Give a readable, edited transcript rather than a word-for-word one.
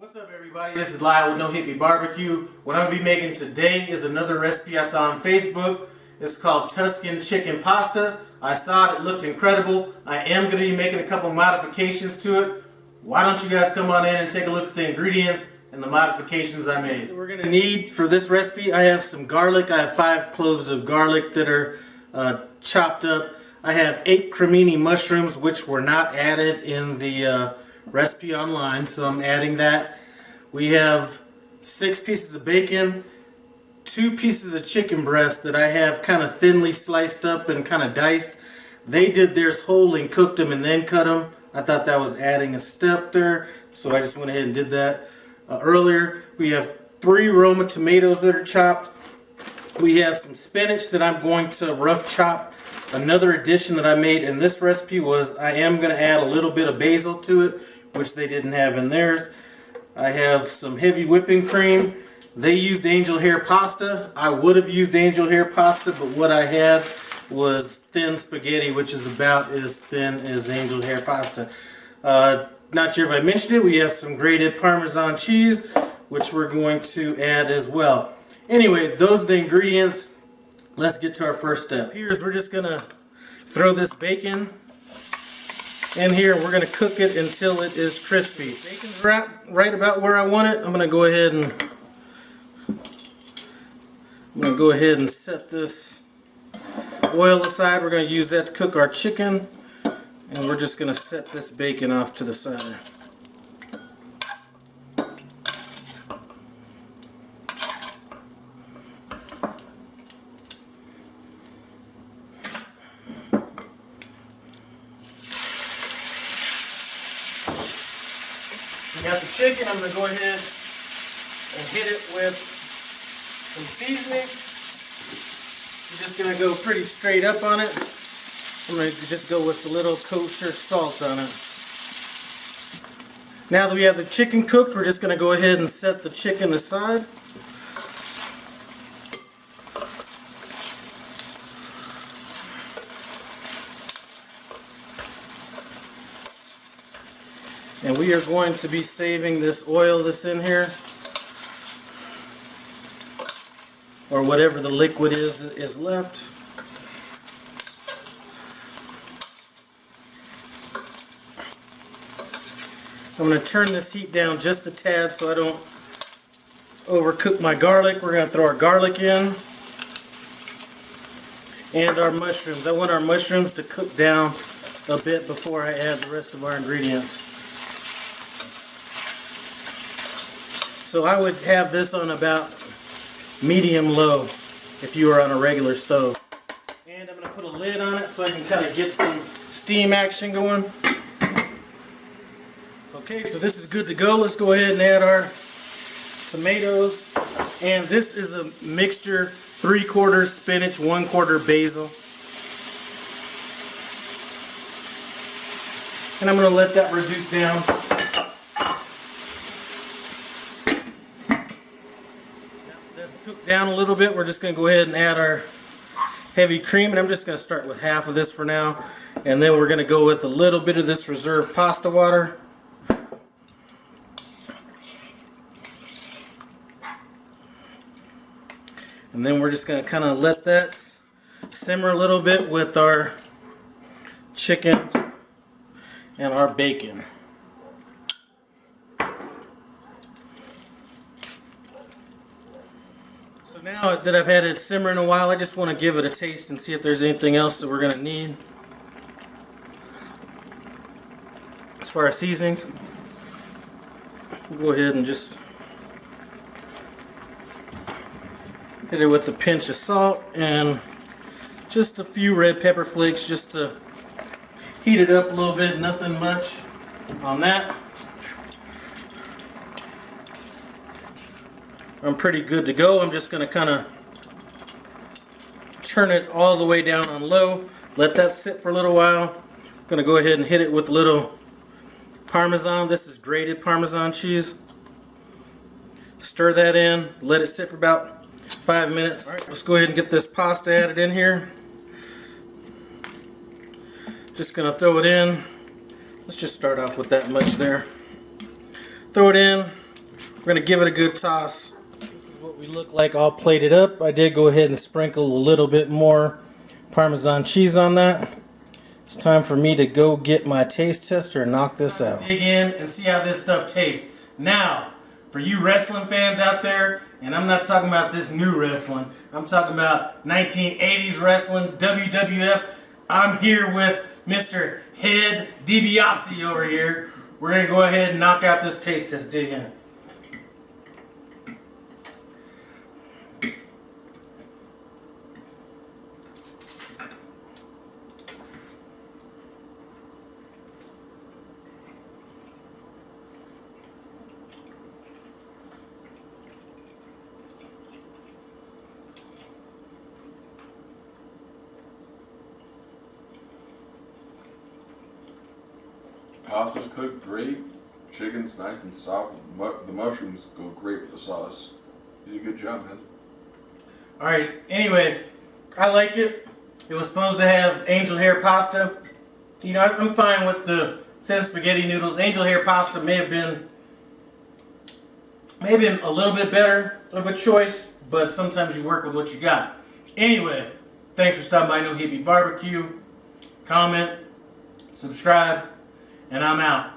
What's up, everybody? This is Lyle with No Hit Me Barbecue. What I'm going to be making today is another recipe I saw on Facebook. It's called Tuscan Chicken Pasta. I saw it, it looked incredible. I am going to be making a couple modifications to it. Why don't you guys come on in and take a look at the ingredients and the modifications I made. So we're going to need for this recipe, I have some garlic. I have 5 cloves of garlic that are chopped up. I have 8 Cremini mushrooms, which were not added in the recipe online, so I'm adding that. We have 6 pieces of bacon, 2 pieces of chicken breast that I have kind of thinly sliced up and kind of diced. They did theirs whole and cooked them and then cut them. I thought that was adding a step there, so I just went ahead and did that earlier. We have 3 Roma tomatoes that are chopped. We have some spinach that I'm going to rough chop. Another addition that I made in this recipe was I am going to add a little bit of basil to it, which they didn't have in theirs. I have some heavy whipping cream. They used angel hair pasta. I would have used angel hair pasta, but what I had was thin spaghetti, which is about as thin as angel hair pasta. Not sure if I mentioned it, we have some grated Parmesan cheese, which we're going to add as well. Anyway, those are the ingredients. Let's get to our first step. Here's, we're just going to throw this bacon in here. We're going to cook it until it is crispy. Bacon's right about where I want it. I'm going to go ahead and set this oil aside. We're going to use that to cook our chicken, and we're just going to set this bacon off to the side. We got the chicken. I'm going to go ahead and hit it with some seasoning. I'm just going to go pretty straight up on it. I'm going to just go with a little kosher salt on it. Now that we have the chicken cooked, we're just going to go ahead and set the chicken aside. And we are going to be saving this oil that's in here, or whatever the liquid is left. I'm going to turn this heat down just a tad so I don't overcook my garlic. We're going to throw our garlic in and our mushrooms. I want our mushrooms to cook down a bit before I add the rest of our ingredients. So I would have this on about medium-low if you were on a regular stove. And I'm going to put a lid on it so I can kind of get some steam action going. Okay, so this is good to go. Let's go ahead and add our tomatoes. And this is a mixture, 3/4 spinach, 1/4 basil. And I'm going to let that reduce down. Cook down a little bit. We're just going to go ahead and add our heavy cream, and I'm just going to start with half of this for now, and then we're going to go with a little bit of this reserved pasta water. And then we're just going to kind of let that simmer a little bit with our chicken and our bacon. So now that I've had it simmering a while, I just want to give it a taste and see if there's anything else that we're going to need. As far as seasonings, we'll go ahead and just hit it with a pinch of salt and just a few red pepper flakes just to heat it up a little bit, nothing much on that. I'm pretty good to go. I'm just going to kind of turn it all the way down on low, let that sit for a little while. I'm going to go ahead and hit it with a little Parmesan. This is grated Parmesan cheese. Stir that in, let it sit for about 5 minutes. All right, let's go ahead and get this pasta added in here. Just going to throw it in. Let's just start off with that much there. Throw it in. We're going to give it a good toss. This is what we look like all plated up. I did go ahead and sprinkle a little bit more Parmesan cheese on that. It's time for me to go get my taste tester and knock this out. Dig in and see how this stuff tastes. Now, for you wrestling fans out there, and I'm not talking about this new wrestling, I'm talking about 1980s wrestling, WWF, I'm here with Mr. Head Tbsp over here. We're going to go ahead and knock out this taste test. Dig in. Pasta's cooked great. Chicken's nice and soft. The mushrooms go great with the sauce. You did a good job, man. Alright, anyway, I like it. It was supposed to have angel hair pasta. You know, I'm fine with the thin spaghetti noodles. Angel hair pasta may have been a little bit better of a choice, but sometimes you work with what you got. Anyway, thanks for stopping by No Hippie Barbecue. Comment, subscribe, and I'm out.